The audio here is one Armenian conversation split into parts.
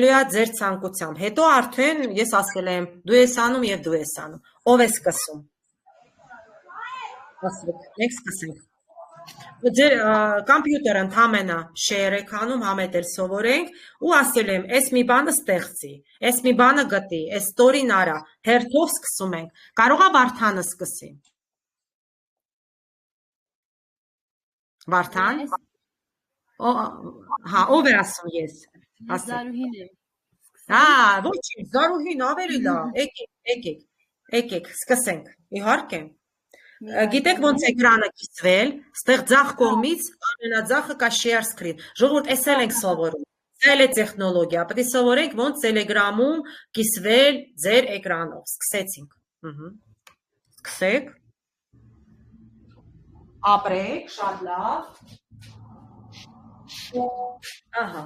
է ձեր ցանկությամբ։ Հետո արդեն ես ասել եմ դու ես անում եւ դու ես անում։ Ով է սկսում։ Ասեք, մենք սկսենք։ Ձեր կոմպյուտերը ընդամենը share եք անում, համետել սովորենք ու ասել եմ, այս մի բանը ստեղծի, այս մի բանը գտի, այս story-ն արա, հերթով սկսում ենք։ Կարող է Վարդանը սկսի։ Վարդան։ Հա, ով է ասում ես։ Զարուհին եմ։ Ոչինչ, Զարուհին ավելի լավ։ Եկեք, սկսենք։ Իհարկե։ Գիտեք ոնց էկրանը կիսվել, ստեղ ձախ կողմից ամենաձախը կա share screen։ Ժողովուրդ, էսել ենք սովորում։ Սա էլ է տեխնոլոգիա, պետք է սովորենք ոնց Telegram-ում կիսվել ձեր էկրանով։ Սկսեցինք։ Սկսեք։ Ապրեք, շատ լավ։ Ահա։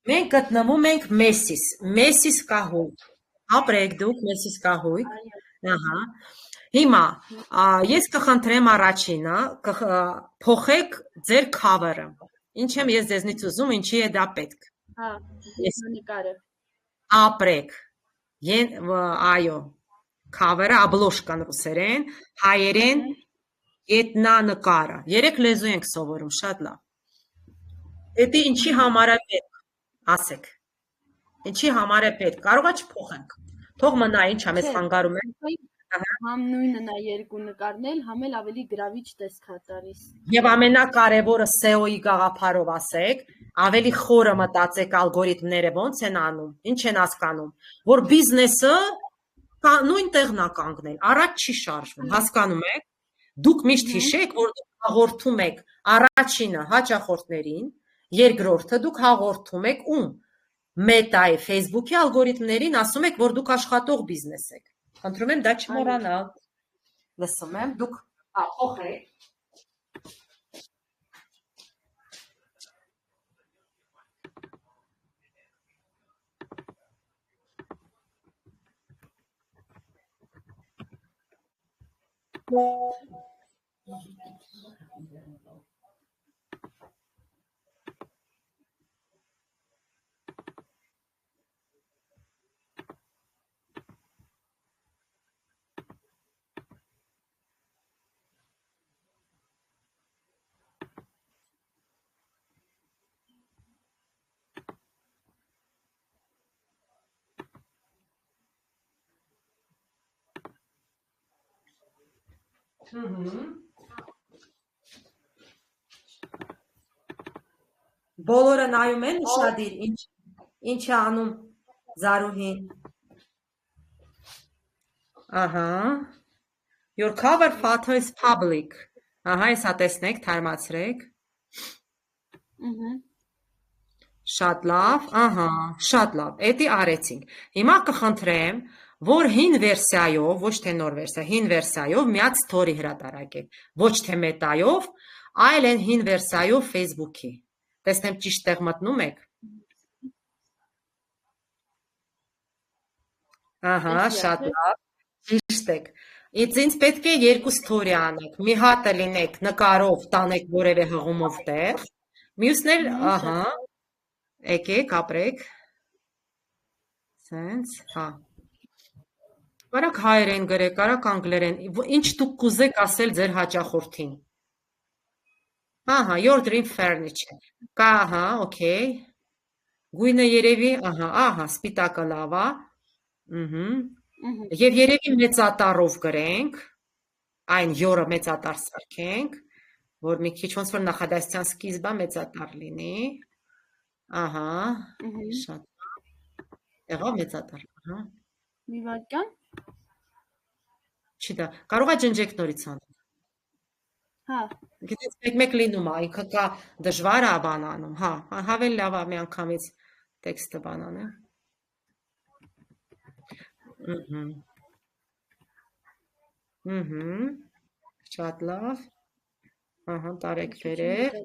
Մենք գտնվում ենք Մեսիս կահույք։ Ապրեք դուք Մեսիս կահույք։ Ահա։ Հիմա ես կխնդրեմ առաջինը փոխեք ձեր cover-ը։ Ինչ եմ ես ձեզնից ուզում, ինչի է դա պետք։ Հա, նկարը։ Ապրեք։ Այո, cover-ը обложкան ռուսերեն, հայերեն ետնանկարը։ 3 լեզու ենք սովորում, շատ լավ։ Դա ինչի համար է պետք, ասեք։ Ինչի համար է պետք, կարողա չփոխենք։ Թող մնա, ինչա մեզ խանգարում է։ Համ նույնը նա երկու նկարնել, համ էլ ավելի գրավիչ տեսք է տալիս։ Եվ ամենակարևորը SEO-ի գաղափարով ասեք, ավելի խորը մտածեք ալգորիթմները ոնց են անում, ինչ են հասկանում, որ բիզնեսը նույն տեղն է կանգնել, առաջ չի շարժվում, հասկանում եք։ Դուք միշտ հիշեք, որ դուք հաղորդում եք առաջինը հաճախորդներին, երկրորդը դուք հաղորդում եք ում։ Մետայի, Facebook-ի ալգորիթմներին ասում եք, որ դուք աշխատող բիզնես եք։ Խնդրում եմ դա չմոռանալ։ Լսում եմ, դուք փոխեք։ Բոլորը նայում են ուշադիր, ինչ է անում Զարուհին։ Ահա։ Your cover photo is public. Ահա, հեսա տեսնեք, թարմացրեք։ Շատ լավ, ահա, շատ լավ, էդի արեցինք։ Հիմա կխնդրեմ, որ հին վերսիայով, ոչ թե նոր վերսիա, հին վերսիայով միած story հրատարակեք, ոչ թե մետայով, այլ են հին վերսիայով Facebook-ի։ Տեսնեմ ճիշտ տեղ մտնում եք։ Ահա, շատ լավ, ճիշտ եք։ Ինձ պետք է 2 story անեք, մի հատը լինեք նկարով տանեք որևէ հղումով տեղ, մյուսն էլ, ահա, եկեք, ապրեք, սենց, հա, կարաք հայերեն գրեք, կարաք անգլերեն, ինչ դուք կուզեք ասել ձեր հաճախորդին, ահա, your dream furniture, կա, ահա, okay, գույնը երևի, ահա, սպիտակը լավա, և երևի մեծատառով գրենք, այն յորը մեծատառ սարքենք, որ մի քիչ ոնց որ նախադասության սկիզբը մեծատառ լինի, ահա, շատ, եղավ մեծատառ, ահա։ Մի վայրկյան։ Չի դա, կարող է ջնջեք նորից անել։ Հա։ Գիտես մեկ լինում է, ինքը կա դժվար է բան անում, հա, հավել լավ է մի անգամից տեքստը բան անեմ։ Շատ լավ, ահա, տարեք վերև,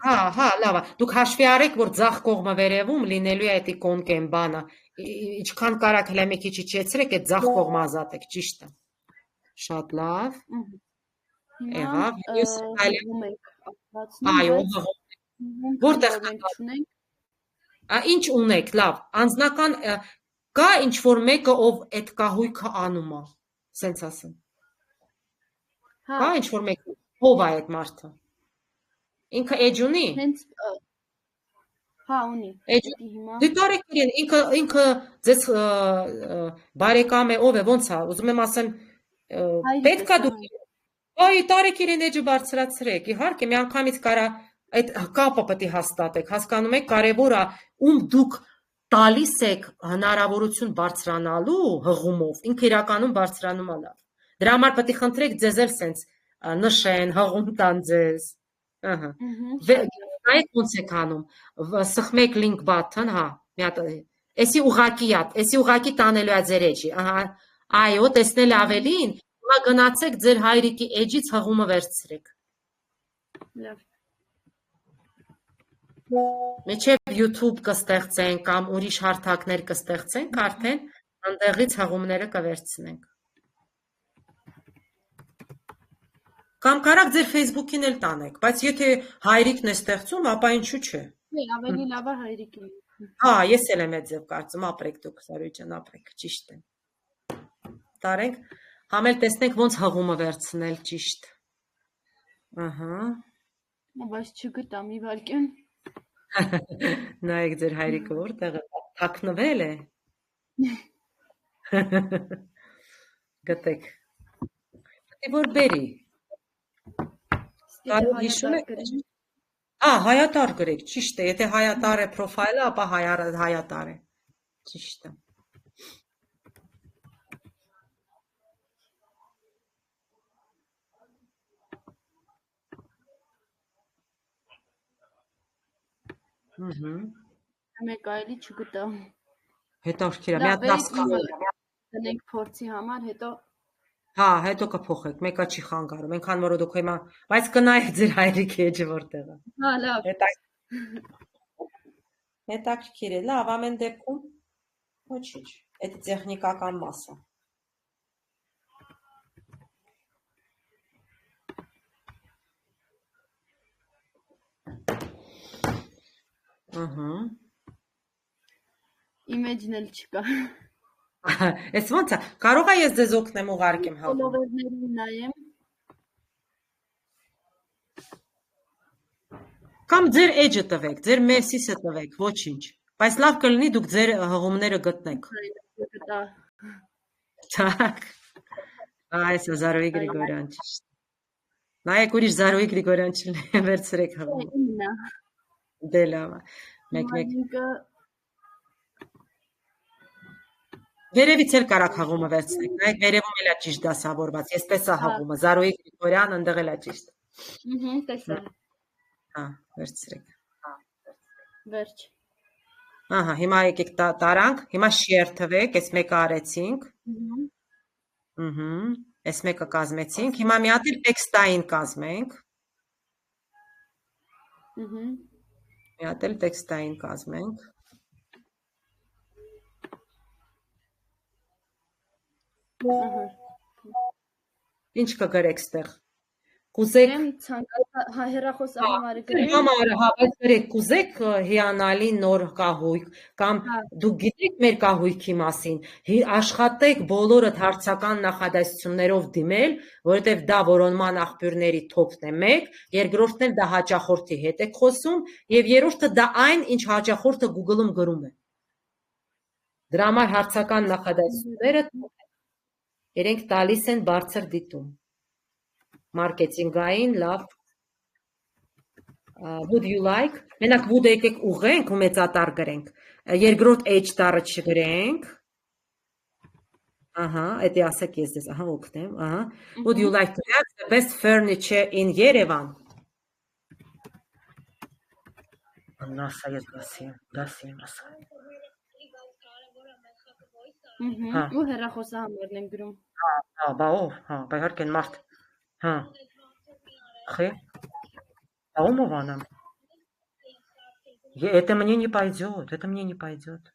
հա, լավ է, դուք հաշվի արեք, որ ձախ կողմը վերևում լինելու է էտի կոնկեն բանը, իչքան կարաք հլե մի քիչ իջեցրեք, այդ ձախ կողմը ազատեք, ճիշտ է, շատ լավ, եղավ, այո, որտեղ Ինչ ունեք, լավ, անձնական կա ինչ-որ մեկը, ով այդ կահույքը անում է, սենց ասեմ։ Հա, Կա ինչ-որ մեկը, ով է այդ մարդը։ Ինքը էջ ունի։ հենց հա ունի։ Էջ Դիտի հիմա։ դե տարեք իրեն, ինքը ձեզ բարեկամ է, ով է, ոնց է, ուզում եմ ասեմ, պետք է դուք այ տարեք իրեն էջը բարձրացրեք։ Իհարկե, միանգամից կարա այդ կապը պետք է հաստատեք։ Հասկանում եք, կարևոր է ում դուք տալիս եք հնարավորություն բարձրանալու հղումով, ինքը իրականում բարձրանում է լավ։ Դրա համար պետք է խնդրեք ձեզ էլ սենց նշեն, հղում տան ձեզ։ Ահա։ Այդ ոնց եք անում։ Սխմեք link button, հա, մի հատ էսի ուղակի տանելու է ձեր էջի։ Ահա, այո, տեսնել ավելին, հիմա գնացեք ձեր հայրիկի էջից հղումը վերցրեք։ Լավ։ Մեջև YouTube կստեղծենք կամ ուրիշ հարթակներ կստեղծենք, արդեն այնտեղից հղումները կվերցնենք։ Կամ կարաք ձեր Facebook-ին էլ տանեք, բայց եթե հայրիկն է ստեղծում, ապա ինչու՞ չէ։ Ավելի լավ է հայրիկին։ Հա, ես էլ եմ այդ ձև կարծում, ապրեք դուք, Զարուհի ջան, ապրեք, ճիշտ է։ Տարենք, համել տեսնենք ոնց հղումը վերցնել ճիշտ։ Ահա։ Բայց չգտամ իվարկեն։ Նայեք ձեր հայրիկը որտեղ է, թաքնվել է։ Գտեք։ Պետք է որ բերի։ Կարող հիշում եք։ Հայատար գրեք, ճիշտ է, եթե հայատար է պրոֆայլը, ապա հայատար է։ Ճիշտ է։ Մեկ այլի չգտամ։ Հետաքրքիր է, մի հատ դասկան դնենք փորձի համար, հետո հա, հետո կփոխեք, մեկը չի խանգարում, այնքան որ դուք հիմա, բայց կնայեք ձեր հայրիկի էջը որտեղ է։ հա, լավ։ Հետաքրքիր է, լավ, ամեն դեպքում ոչինչ, այդ տեխնիկական մասը։ Ահա։ Իմեջն էլ չկա։ Էս ոնց է, կարող է ես ձեզ օգնեմ ուղարկեմ հաղում։ Ֆոլովերներին նայեմ։ Կամ ձեր էջը տվեք, ձեր մեսիսը տվեք, ոչինչ։ Բայց լավ կլինի դուք ձեր հղումները գտնեք։ Так։ Այս Զարուհի Գրիգորյան ճիշտ։ Նայեք ուրիշ Զարուհի Գրիգորյան չլինի, վերցրեք հղումը։ Դե լավ է։ Մեկ։ Վերևից էլ կարաք հղումը վերցնեք, նայեք վերևում էլ է ճիշտ դասավորված, ես տեսա հղումը, Զարուհի Գրիգորյան ընդեղ էլ է ճիշտ։ Տեսա։ Հա, վերցրեք։ Վերջ։ Ահա, հիմա եկեք տարանք, հիմա share թվեք, այս մեկը արեցինք։ Այս մեկը կազմեցինք, հիմա մի հատ էլ տեքստային կազմենք։ Մի հատ էլ տեքստային կազմենք։ Ինչ կգրեք ստեղ։ Կուզեք հեռախոսահամարը գրեմ։ Համարը, հա, բայց գրեք, կուզեք հիանալի նոր կահույք, կամ դուք գիտեք մեր կահույքի մասին, աշխատեք բոլորդ հարցական նախադասություններով դիմել, որովհետև դա որոնման աղբյուրների թոփն է 1, երկրորդն էլ դա հաճախորդի հետ եք խոսում, եւ երրորդը դա այն, ինչ հաճախորդը Google-ում գրում է։ Դրա համար հարցական նախադասությունները իրենք տալիս են բարձր դիտում։ Մարքեթինգային, լավ, would you like, մենակ would եկեք ուղենք ու մեծատար գրենք, երկրորդ H տառը չգրենք, էդի ասեք ես դες, օգնեմ, would you like to have the best furniture in Yerevan, նասա ես դասի եմ ասա, ու հեռախոսահամարն եմ գրում, բա ով, բա իհարկե մարդ, Хы? А умова нам? Это мне не пойдет, это мне не пойдет.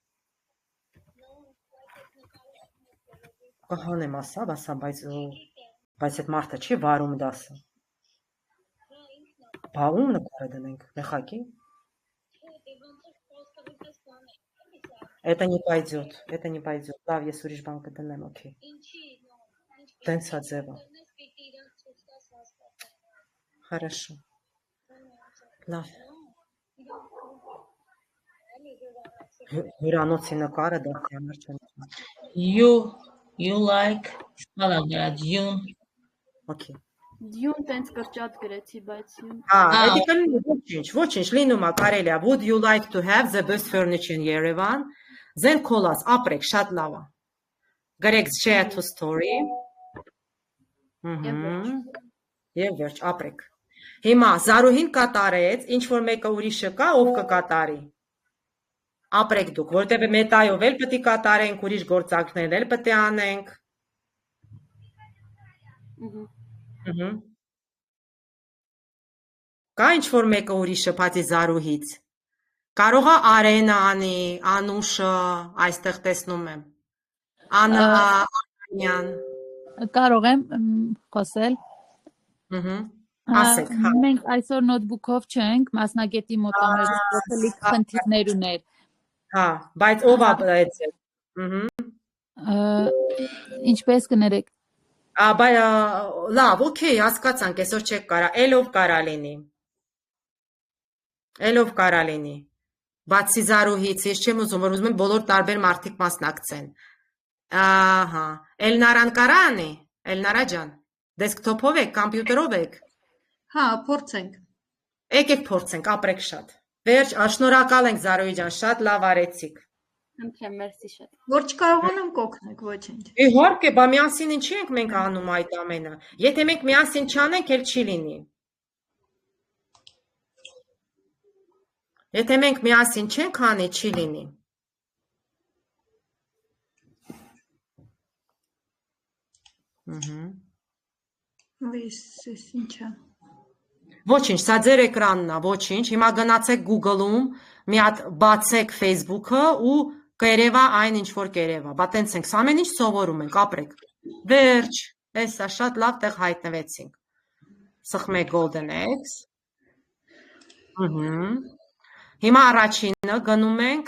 Կհանեմ ասա, բայց այդ մարդը չի վարում դասը։ Բա ում նկարը դնենք, մեխակի։ Это не пойдет. Это не пойдет. Լավ, ես ուրիշ բան կդնեմ, օքեյ։ Տենց է ձևը։ Хорошо. Լավ։ Հյուրանոցի նկարը դեռ համար չեմ։ You like Dune. Okay. Դյուն տենց կրճատ գրեցի, բայց Էդի կլինի ոչինչ, լինում է կարելի է. Would you like to have the best furniture in Yerevan? Then call us, ապրեք, շատ լավ է։ Գրեք share to story։ Եվ վերջ, ապրեք։ Հիմա Զարուհին կատարեց, ինչ որ մեկը ուրիշը կա, ով կկատարի։ Ապրեք դուք, որտեղ մետայով էլ պետք է կատարենք, ուրիշ գործակներ էլ պետք է անենք։ Կա ինչ որ մեկը ուրիշը բացի Զարուհից։ Կարող է Արենը անի, Անուշը, այստեղ տեսնում եմ։ Աննա Անյան։ Կարող եմ խոսել։ Ասեք, հա։ Մենք այսօր նոթբուքով չենք, մասնագետի մոտամերձ խոսելիք խնդիրներ ուներ։ Հա, բայց ով է այդ։ Ինչպես կներեք։ Բայց լավ, օքեյ, հասկացանք, այսօր չեք կարա, ելով կարա լինի։ Ելով կարա լինի։ Բացի Զարուհից, ես չեմ ուզում, որ ուզում եմ բոլոր տարբեր մարդիկ մասնակցեն։ Ահա, Էլնարան կարա անի, Էլնարա ջան, դեսքթոփով եք, կամպյուտերով եք։ Հա, փորձենք։ Եկեք փորձենք, ապրեք շատ։ Վերջ, շնորհակալ ենք Զարուհի ջան, շատ լավ արեցիք։ Խնդրեմ, մերսի շատ։ Որ չկարողանամ կօգնեք, ոչինչ։ Իհարկե, բա միասին ինչի ենք մենք անում այդ ամենը։ Եթե մենք միասին չանենք, էլ չի լինի։ Եթե մենք միասին չենք անի, չի լինի։ Ես ինչա։ Ոչինչ, սա ձեր էկրանն է, ոչինչ։ Հիմա գնացեք Google-ում, մի հատ բացեք Facebook-ը ու կերևա այն ինչ որ կերևա։ Բա տենց ենք, ամեն ինչ սովորում ենք, ապրեք։ Վերջ, էսա շատ լավ տեղ հայտնվեցինք։ Սխմեք Golden Eggs։ Հիմա առաջինը գնում ենք,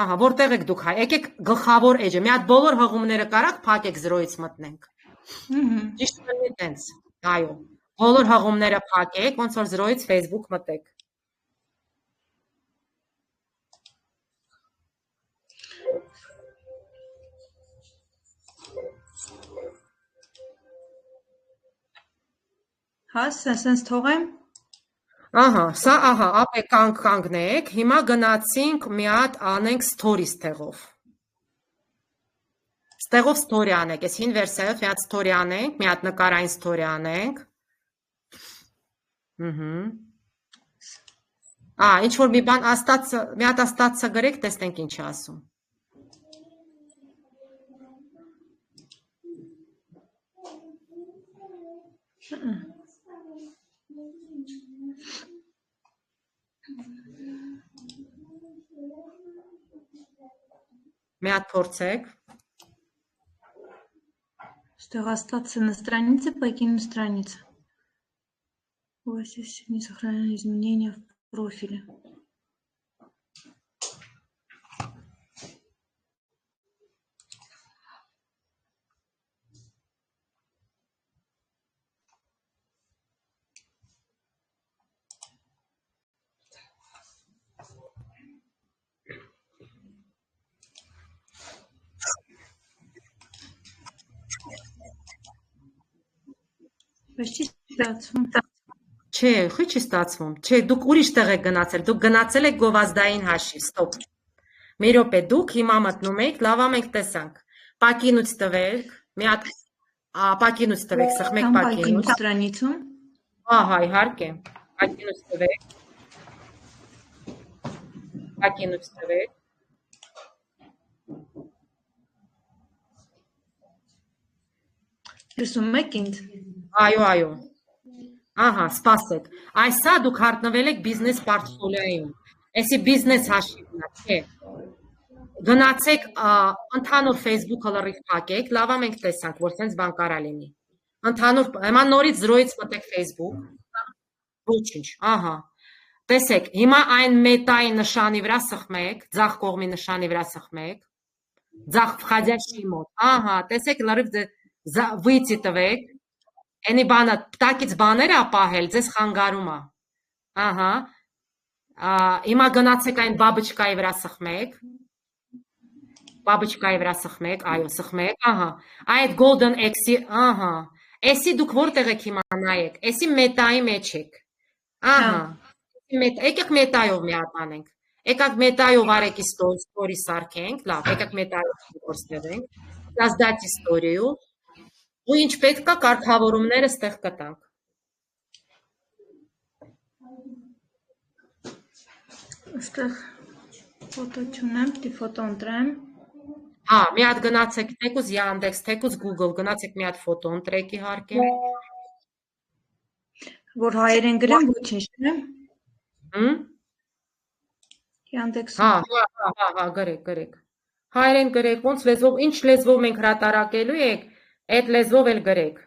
ահա, որտեղ եք դուք հայ, եկեք գլխավոր էջը, մի հատ բոլոր հղումները կարաք փակեք 0-ից մտնենք։ Ճիշտ կլինի տենց, այո, բոլոր հղումները փակեք, ոնց որ 0-ից Facebook մտեք։ Հա, սենց թողեմ։ Ահա, սա ահա, ապեք կանգնեք, հիմա գնացինք մի հատ անենք stories տեղով։ Ստեղով story անենք, այս հին վերսիայով մի հատ story անենք, մի հատ նկարային story անենք։ Ինչ որ մի բան աստացը, մի հատ աստացը գրեք, տեսնենք ինչ է ասում։ Մի հատ փորձեք։ Что остаться на странице, покинуть страницу. У вас есть не сохраненные изменения в профиле. Почти ստացվում։ Չէ, խի չի ստացվում։ Չէ, դուք ուրիշ տեղ եք գնացել, դուք գնացել եք գովազդային հաշիվ, ստոպ։ Մի րոպե, դուք հիմա մտնում եք, լավ մենք տեսանք։ Պակինուց տվեք, մի հատ պակինուց տվեք, սխմեք պակինուց։ Страницу։ Ահա, իհարկե։ Պակինուց տվեք։ Պակինուց տվեք։ Լսում եք ինձ։ Այո։ Ահա, սպասեք։ Այսա դուք հարտնվել եք բիզնես պորտֆոլիոյում։ Էսի բիզնես հաշիվն է, չէ։ Գնացեք ընդհանուր Facebook-ը լրիվ փակեք, լավ մենք տեսանք, որ sense բան կարա լինի։ Ընդհանուր, հիմա նորից 0-ից մտեք Facebook։ Ոչինչ, ահա։ Տեսեք, հիմա այն մետայի նշանի վրա սխմեք, ձախ կողմի նշանի վրա սխմեք, ձախ վխադյաշի մոտ, ահա, տեսեք, լրիվ վիցի տվեք, ենի բանը, տակից բաներ ապահել, ձեզ խանգարում է, ահա, հիմա գնացեք այն բաբճկայի վրա սխմեք, այո, սխմեք, ահա, այդ golden X-ի, ահա, էսի դուք որտեղ եք հիմա նայեք, էսի մետայի մեջ եք, ահա, եկեք մետայով մի հատ անենք, եկակ մետայով արեք истории սարքենք, լավ, եկակ մետայով ստեղենք, создать историю, ու ինչ պետք է կարգավորումները ստեղ կտանք։ Այստեղ ֆոտո չունեմ, պիտի ֆոտո ընտրեմ։ Հա, մի հատ գնացեք, թեկուզ Yandex, թեկուզ Google, գնացեք մի հատ ֆոտո ընտրեք իհարկե։ Որ հայերեն գրեմ, ոչինչ չեմ։ Yandex-ում։ Հա, գրեք։ Հայերեն գրեք, ոնց լեզվով, ինչ լեզվով մենք հրատարակելու եք, այդ լեզվով էլ գրեք։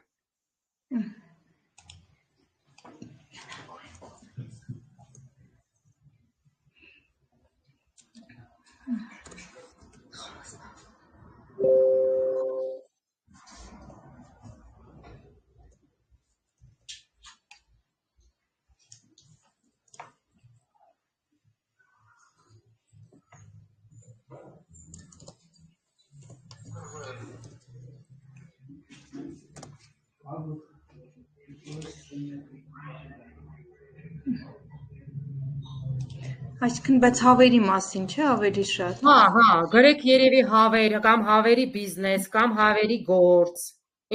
Այսինքն բայց հավերի մասին չէ, ավելի շատ։ Հա, գրեք երևի հավեր, կամ հավերի բիզնես, կամ հավերի գործ,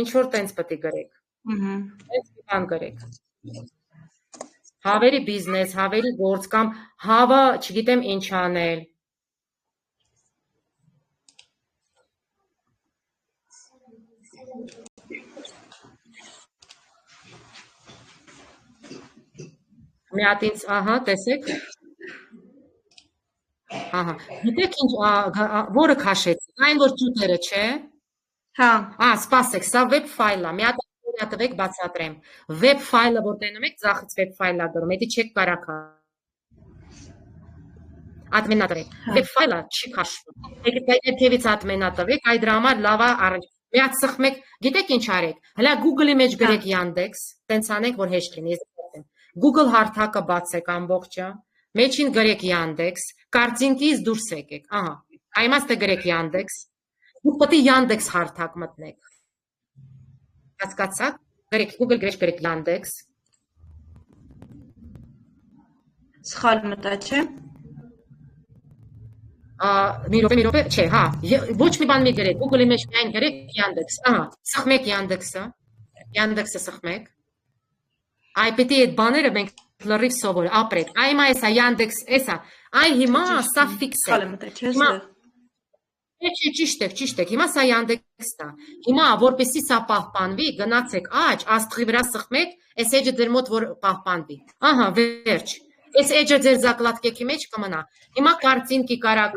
ինչ որ տենց պետք է գրեք։ Այս բան գրեք։ Հավերի բիզնես, հավերի գործ, կամ հավը, չգիտեմ ինչ անել։ Մի հատ ինձ, ահա, տեսեք։ Ահա, գիտեք ինչ, որը քաշեցիք, այն որ ճուտերը, չէ։ Հա։ Սպասեք, սա web ֆայլ է, մի հատ տվեք բացատրեմ։ Web ֆայլը որ տենում եք, ձախից web ֆայլ է գրում, դա չեք կարող admin-ա տվեք։ Web ֆայլը չի քաշվում։ Եկեք ներքևից admin-ա տվեք, այդ դրա համար լավ է առաջ։ Մի հատ սխմեք, գիտեք ինչ արեք։ Հələ Google-ի մեջ գրեք Yandex, տենց անենք, որ հեշտ լինի։ Google հարթակը բացեք ամբողջը, մեջին գրեք Yandex, կարտինքից դուրս եկեք, ահա, այմաստը գրեք Yandex, դուք պետք է Yandex հարթակ մտնեք, հասկացաք, գրեք, Google գրեք Yandex, Սխալ մտա, չէ։ մի րոպե, չէ, հա, ոչ մի բան մի գրեք, Google-ի մեջ միայն գրեք Yandex, ահա, սխմեք Yandex-ը, Yandex-ը սխմեք, այ պետք է այդ բաները մենք լրիվ սովոր ապրեք, այմա էսա Yandex, էսա, այ հիմա սա ֆիքս է։ Սխալ մտա, չէ։ Չէ, ճիշտ եք, հիմա սա Yandex-ն է, հիմա որպեսզի սա պահպանվի, գնացեք աջ, աստղի վրա սխմեք, այս էջը ձեր մոտ որ պահպանվի, ահա, վերջ, այս էջը ձեր զակլատկեքի մեջ կմնա, հիմա կարտինքի կարակ,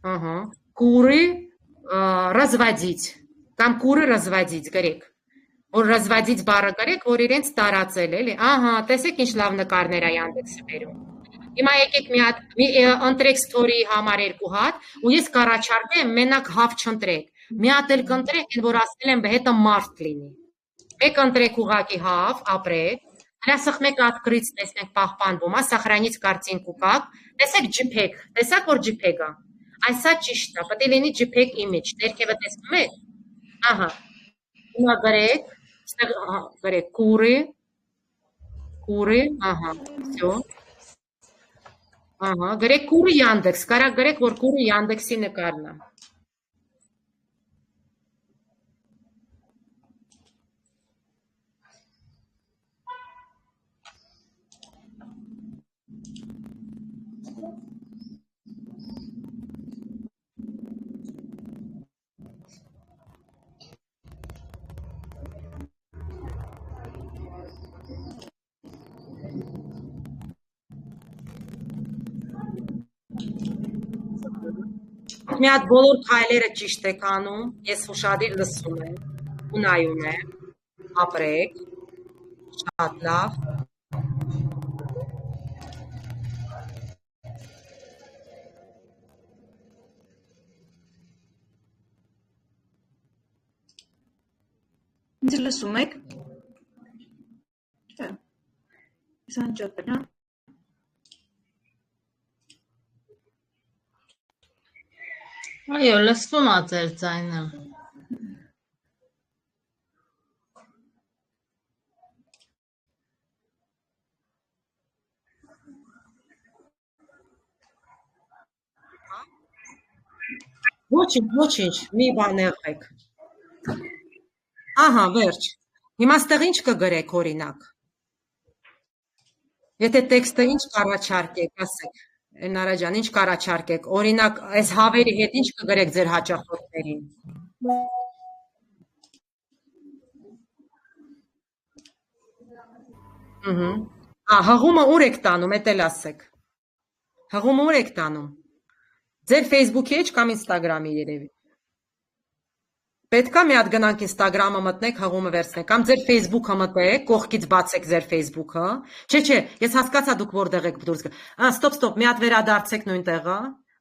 ага, куры разводить, կամ կուրը разводить գրեք, որ разводить բառը գրեք, որ իրենց տարածել էլի, ահա, տեսեք ինչ լավ նկարներ է Yandex-ը բերում, հիմա եկեք մի հատ, ընտրեք story համար 2 հատ, ու ես կառաջարկեմ մենակ հավ չընտրեք, մի հատ էլ կընտրեք, որ ասել եմ հետը մարդ լինի, մեկ ընտրեք ուղակի հավ, ապրեք, հələ սխմեք открыть, տեսնենք պահպանվում է, սохранить картинку как, տեսեք JPEG, տեսակ որ JPEG-ը, այսա ճիշտ է, պետք է լինի JPEG image, ներքևը տեսնում եք, ահա, հիմա գրեք կուրը, ահա, всё, ահա, գրեք կուրը Yandex, կարա գրեք, որ կուրը Yandex-ի նկարն է, Դուք մի հատ բոլոր քայլերը ճիշտ եք անում, ես ուշադիր լսում եմ, ու նայում եմ, ապրեք, շատ լավ։ Ինձ լսում եք։ Չէ։ Ես անջատել եմ։ Այո, լսվում է ձեր ձայնը։ Ոչինչ, մի բան եղեք։ Ահա, վերջ։ Հիմա ստեղ ինչ կգրեք օրինակ։ Եթե տեքստը ինչ կառաջարկեք, ասեք, Էլնարա ջան, ինչ կառաջարկեք։ Օրինակ, այս հավերի հետ ինչ կգրեք ձեր հաճախորդներին։ Հղումը ուր եք տանում, էդ էլ ասեք։ Հղումը ուր եք տանում։ Ձեր Facebook-ի էջ կամ Instagram-ի երևի։ Պետք է մի հատ գնանք Instagram-ը մտնեք, հղումը վերցնեք, կամ ձեր Facebook-ը մտեք, կողքից բացեք ձեր Facebook-ը։ Չէ, ես հասկացա դուք որտեղ եք դուրս գա։ Ստոպ, մի հատ վերադարձեք նույն տեղը։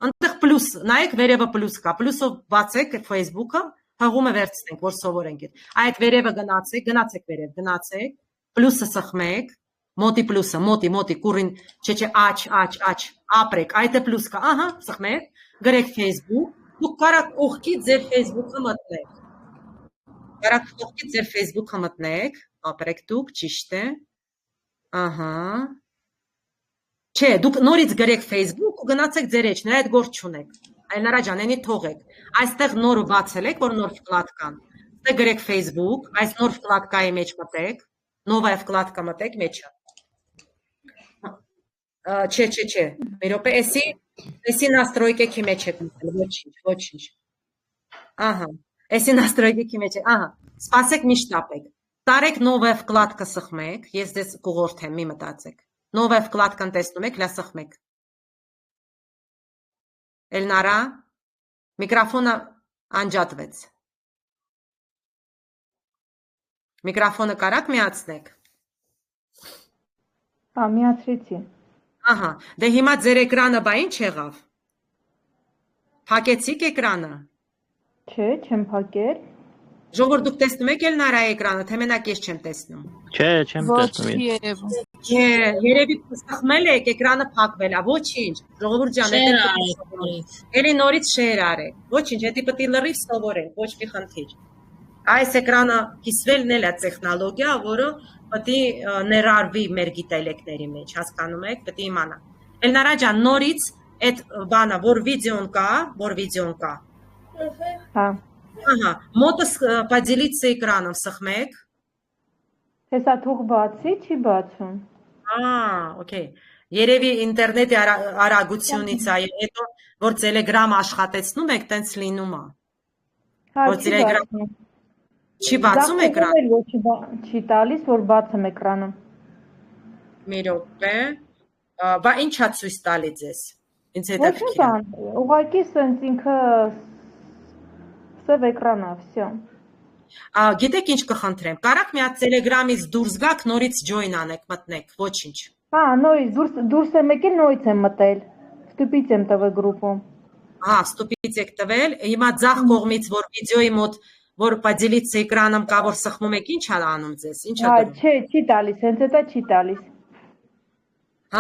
Այնտեղ պլյուս, նայեք վերևը պլյուս կա, պլյուսով բացեք Facebook-ը, հղումը վերցնենք, որ սովորենք այդ։ Այդ վերևը գնացեք վերև, գնացեք, պլյուսը սխմեք, մոտի պլյուսը, մոտի, կուրին, չէ, աչ, ապրեք, այդ է պլյուս կա, ահա, սխմեք, գրեք Facebook, դուք կարաք կողքից ձեր Facebook-ը մտնեք։ Ապրեք դուք, ճիշտ է, ահա, չէ, դուք նորից գրեք Facebook ու գնացեք ձեր էջ, նրա այդ գործ չունեք, Էլնարա ջան, այնի թողեք, այստեղ նոր բացել եք, որ նոր վկլատկան, այստեղ գրեք Facebook, այս նոր վկլատկայի մեջ մտեք, նովայ վկլատկա մտեք մեջը, չէ, մի րոպե, էսի настройкեքի մեջ եք մտել, ոչինչ, ահա, էսի настройкեքի մեջ եք, ահա, սպասեք մի շտապեք, տարեք նովայ վկլատկը սխմեք, ես ձեզ կուղորդեմ, մի մտածեք, նովայ վկլատկան տեսնում եք, լա սխմեք, Էլնարա, միկրոֆոնը անջատվեց, միկրոֆոնը կարաք միացնեք, Միացրեցի, ահա, դե հիմա ձեր էկրանը բա ինչ եղավ, փակեցիք էկրանը, չէ, չեմ փակել, ժողովուրդ դուք տեսնում եք Էլնարայի էկրանը, թե մենակ ես չեմ տեսնում, Չէ, չեմ Ոչ տեսնում։ չի երևում։ երևի սխմել եք, էկրանը փակվել է, ոչինչ, ժողովուրդ ջան, էլի նորից շեյր արեք, ոչինչ, հետի պտի լրիվ սովորենք, ոչ մի խնդիր, այս էկրանը կիսվելն էլ է տեխնոլոգիա, որը պտի ներարվի մեր գիտելիքների մեջ, հասկանում եք, պտի իմանա, Էլնարա ջան, նորից այդ բանը, որ վիդեոն կա, ահա, մոտս поделиться էկրանում սխմեք, Հեսա թող բացի, չի բացում, օքեյ, երևի ինտերնետի արագությունից է, հետո, որ Telegram աշխատեցնում եք, տենց լինում է, որ Telegram չի բացում էկրանը, չի տալիս, որ բացեմ էկրանը, մի րոպե, բա ինչ է ցույց տալի ձեզ, ինձ ոչ մի հետաքրքիր է, բան, ուղղակի սենց ինքը սև էկրան է, վсё, գիտեք ինչ կխնդրեմ, կարաք մի հատ Telegram-ից դուրս գաք, նորից join անեք, մտնեք, ոչինչ, նորից դուրս եմ եկել, նորից եմ մտել, ստուպից եմ տվել գրուպում, ստուպից եք տվել, հիմա ձախ կողմից, որ վիդեոյի մոտ, որ поделиться էկրանում կա, որ սխմում եք, ինչ է անում ձեզ, ինչ է դրում, չի տալիս, հենց էտա չի տալիս,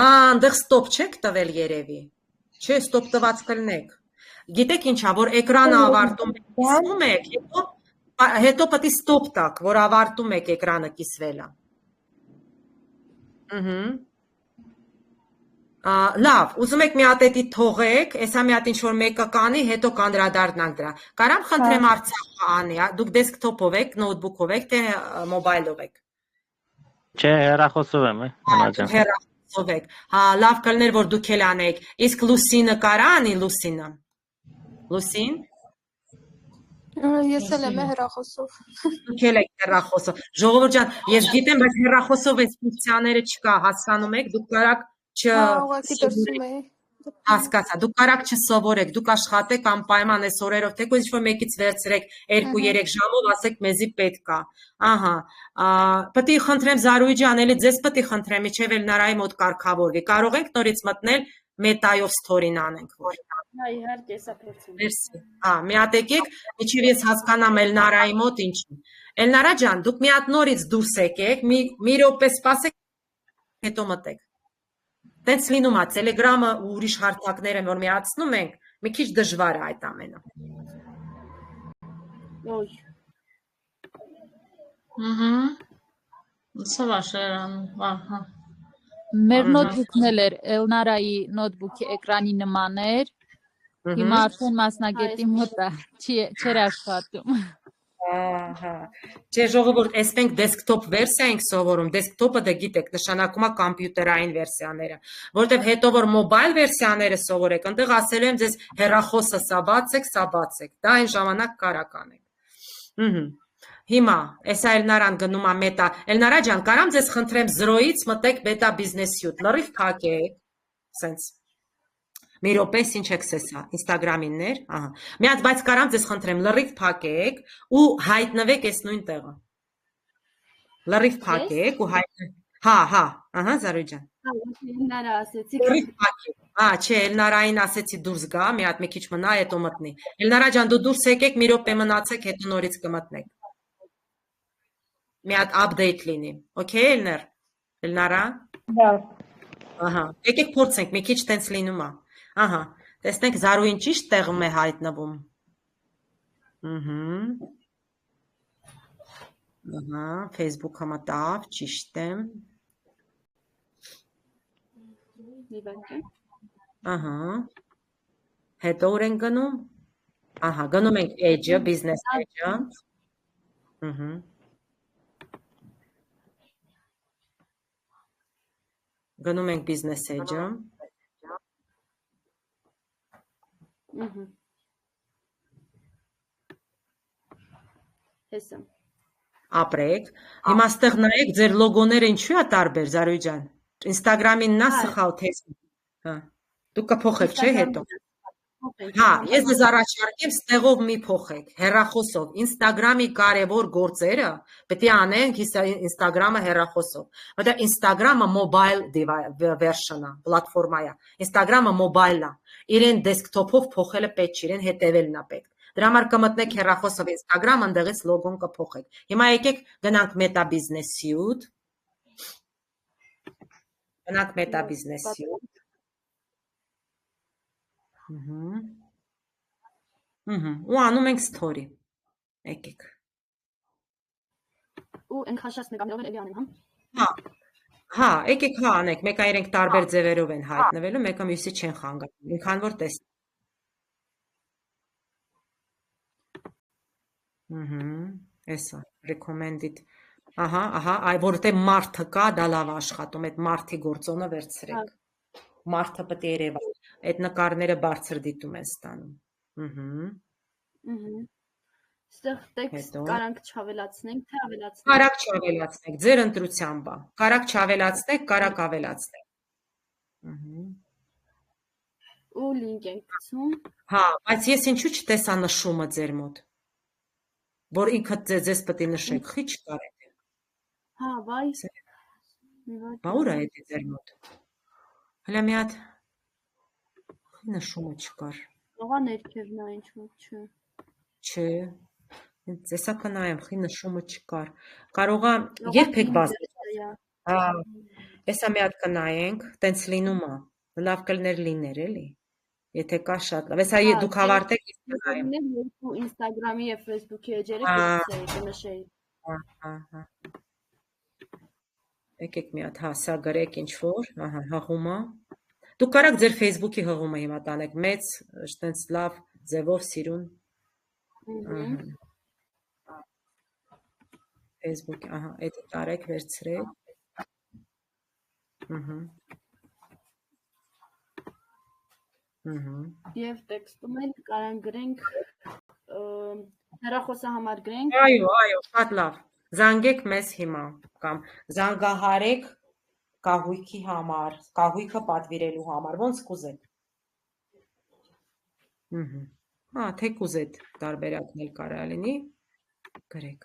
Այնտեղ ստոպ չեք տվել երևի, չէ, ստոպ տված կլնեք, գիտեք ինչ է, որ էկրանը ավարտում եք, կիսվում եք, հետո պտի ստոպ տաք, որ ավարտում եք էկրանը կիսվելը, լավ, ուզում եք մի հատ էտի թողեք, էսա մի հատ ինչ-որ մեկը կանի, հետո կանդրադառնանք դրա, կարամ խնդրեմ Արցախը անի, դուք դեսքթոփով եք, նոութբուքով եք, թե մոբայլով եք, Չէ, հեռախոսով եմ, անաջան։ հեռախոսով եք, լավ կլներ, որ դուք էլ անեիք, իսկ Լուսինը կարա անի Լուսինը, Լուսին, Ես էլ եմ հեռախոսով։ դուք էլ եք հեռախոսով, ժողովուրդ ջան, ես գիտեմ, բայց հեռախոսով այս ֆունկցիաները չկա, հասկանում եք, դուք կարաք Ուղղակի դրսում էի։ Հասկացա, դուք կարաք չսովորեք, դուք աշխատեք անպայման այս օրերով, թեկուզ ինչ-որ մեկից վերցրեք 2-3 ժամով, ասեք մեզի պետք է։ Ահա, պետք է խնդրեմ Զարուհի ջան, էլի ձեզ պետք է խնդրեմ, իջև Էլնարայի մոտ կարգավորվի։ Կարող ենք նորից մտնել մետայով ստորին անենք, որ։ Հա, իհարկե, սա փորձում։ Մերսի։ Մի հատ եկեք, միջև ես հասկանամ Էլնարայի մոտ ինչի։ Էլնարա ջան, դուք մի հատ նորից դուրս եկեք, մի րոպե սպասեք, հետո մտեք։ Տենց լինում է, Telegram-ը ու ուրիշ հարթակները, որ միացնում ենք, մի քիչ դժվար է այդ ամենը։ Ոյ։ Սա շերան, ահա։ Մեր նոթբուքն էլ էր Էլնարայի նոթբուքի էկրանի նման էր։ Հիմա արդեն մասնագետի մոտ է, չէր աշխատում։ Ահա։ Չէ, ժողովուրդ, այս մենք դեսկթոփ վերսիա ենք սովորում, դեսկթոփը դա գիտեք, նշանակում է կոմպյուտերային վերսիաները, որտեղ հետո որ մոբայլ վերսիաները սովորեք, այնտեղ ասելու եմ ձեզ հեռախոսը սա բացեք, դա այն ժամանակ կարակ անեք։ Հիմա, էսա Էլնարան գնում է մետա, Էլնարա ջան, կարամ ձեզ խնդրեմ 0-ից մտեք Beta Business Suite, լրիվ փակեք, սենց։ Մի րոպես ինչ եք սեսա, Instagram-իններ, ահա։ Մի հատ բայց կարամ ձեզ խնդրեմ, լրիվ փակեք ու հայտնվեք այս նույն տեղը։ Լրիվ փակեք ու հայտնվեք։ Հա, ահա, Զարուհի ջան։ Էլնարա ասեցիք։ Լրիվ փակեք։ Չէ, Էլնարային ասեցի դուրս գա, մի հատ մի քիչ մնա, հետո մտնի։ Էլնարա ջան, դու դուրս եկեք, մի րոպե մնացեք, հետո նորից կմտնեք։ Մի հատ update լինի։ Okay, Էլնարա։ Ահա, եկեք փորձենք, մի քիչ տենց լինում է։ Ահա, տեսնենք Զարուհին ճիշտ տեղում է հայտնվում։ Ահա, Facebook-ը մտավ, ճիշտ է։ Ահա։ Հետո ուր ենք գնում։ Ահա, գնում ենք Edge-ը, Business Edge-ը։ Ահա։ Գնում ենք Business Edge-ը։ Հեսա։ Ապրեք։ Հիմա ստեղ նայեք, ձեր լոգոները ինչու է տարբեր, Զարուհի ջան։ Instagram-ին նա սխալ Facebook։ Հա։ Դուք կփոխեք, չէ՞ հետո։ Հա, ես ձեզ առաջարկեմ ստեղով մի փոխեք, հեռախոսով։ Instagram-ի կարևոր գործերը պետք է անենք Instagram-ը հեռախոսով։ Որտեղ Instagram-ը mobile version-ը, պլատֆորմա է։ Instagram-ը mobile-ը։ Իրեն դեսկթոփով փոխելը պետք չի, իրեն հետևելն է պետք։ Դրա համար կմտնեք հեռախոսով Instagram, ընդեղից լոգոն կփոխեք։ Հիմա եկեք գնանք Meta Business Suite։ Գնանք Meta Business Suite։ Ու անում ենք story։ Եկեք։ Ու ենք հաշած նկարներով էլ էլի անեմ, հա։ Հա, եկեք հա անեք, մեկը իրենք տարբեր ձևերով են հայտնվելու, մեկը մյուսի չեն խանգարում, ինքան որ տեսնենք։ Էսա, recommended, այ որտեղ մարդը կա, դա լավ աշխատում, այդ մարդի գործոնը վերցրեք, մարդը պետք է երևա, այդ նկարները բարձր դիտում են ստանում, Ստեղ տեքստ կարանք չավելացնենք, թե ավելացնենք։ Կարակ չավելացնենք, ձեր ընտրությամբ է, կարակ չավելացնենք, կարակ ավելացնենք։ Ու լինք ենք գցում։ Հա, բայց ես ինչու չտեսա նշումը ձեր մոտ, որ ինքը ձեզ պետք է նշեք, խի չկար է։ Հա, վայ։ Բա ուր է այդ ձեր մոտ։ Հələ մի հատ խի նշումը չկար։ Ողա ներքևն է ինչ-որ, չէ։ Չէ։ Տեսա կնայեմ, խի նշումը չկար։ Կարողա երբեք բացել։ Հա, էսա մի հատ կնայենք, տենց լինում է։ Լավ կլներ լիներ, էլի։ Եթե կա շատ լավ։ Էսա դուք հավարտեք իսկ կնայեմ։ Երկու Instagram-ի եւ Facebook-ի էջերը կնշեի։ Ահա։ Եկեք մի հատ, հա, սա գրեք ինչ որ, ահա, հղումը։ Դուք կարաք ձեր Facebook-ի հղումը հիմա տանեք, մեծ, տենց լավ ձևով սիրուն։ Facebook, ահա, էդի տարեք, վերցրեք։ Եվ տեքստում էլ կարան գրենք, հեռախոսը համար գրենք։ Այո, շատ լավ։ Զանգեք մեզ հիմա, կամ զանգահարեք կահույքի համար, կահույքը պատվիրելու համար, ոնց կուզեք։ Հա, թեկուզ այդ տարբերակն էլ կարա լինի, գրեք։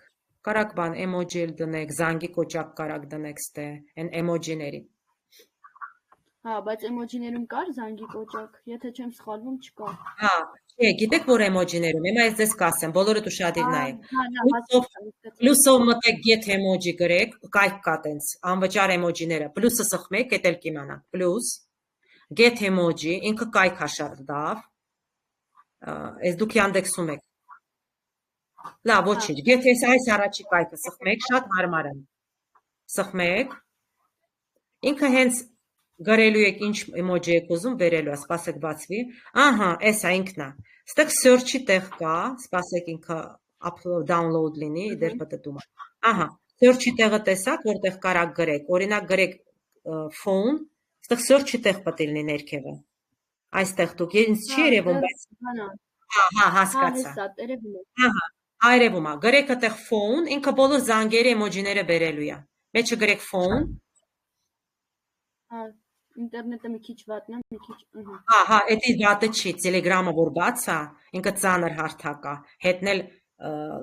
Կարակ բան էմոջի էլ դնեք, զանգի կոճակ կարակ դնեք ստե, այն էմոջիների։ Հա, բայց էմոջիներում կար զանգի կոճակ, եթե չեմ սխալվում չկա։ Հա, չէ, գիտեք որ էմոջիներում, հիմա ես ձեզ կասեմ, բոլորդ ուշադիր նայեք։ Պլյուսով մտեք get էմոջի գրեք, կայք կա տենց, անվճար էմոջիները, պլյուսը սխմեք, էդ էլ կիմանաք, պլյուս, get էմոջի, ինքը կայք աշար դավ, ես դուք Yandex-ում եք։ Լավ, ոչինչ, get այս առաջի կայքը սխմեք, շատ հարմար է։ Սխմեք, ինքը հենց գրելու եք ինչ էմոջի եք ուզում, վերելու է, սպասեք բացվի, ահա, էս է ինքն է, ստեղ search-ի տեղ կա, սպասեք ինքը download լինի, դեր պտտում է, ահա, search-ի տեղը տեսակ, որտեղ կարակ գրեք, օրինակ գրեք phone, ստեղ search-ի տեղ պտի լինի ներքևը, այստեղ դուք, ինձ չի երևում, բայց, հա, հասկացա, ահա, այրևում է, գրեք այդեղ phone, ինքը բոլոր զանգերի էմոջիները վերելու է, մեջը գրեք phone, ինտերնետը մի քիչ վատն է, մի քիչ, հա, էդի վատը չի, Telegram-ը որ բաց է, ինքը ծանր հարթակ է, հետն էլ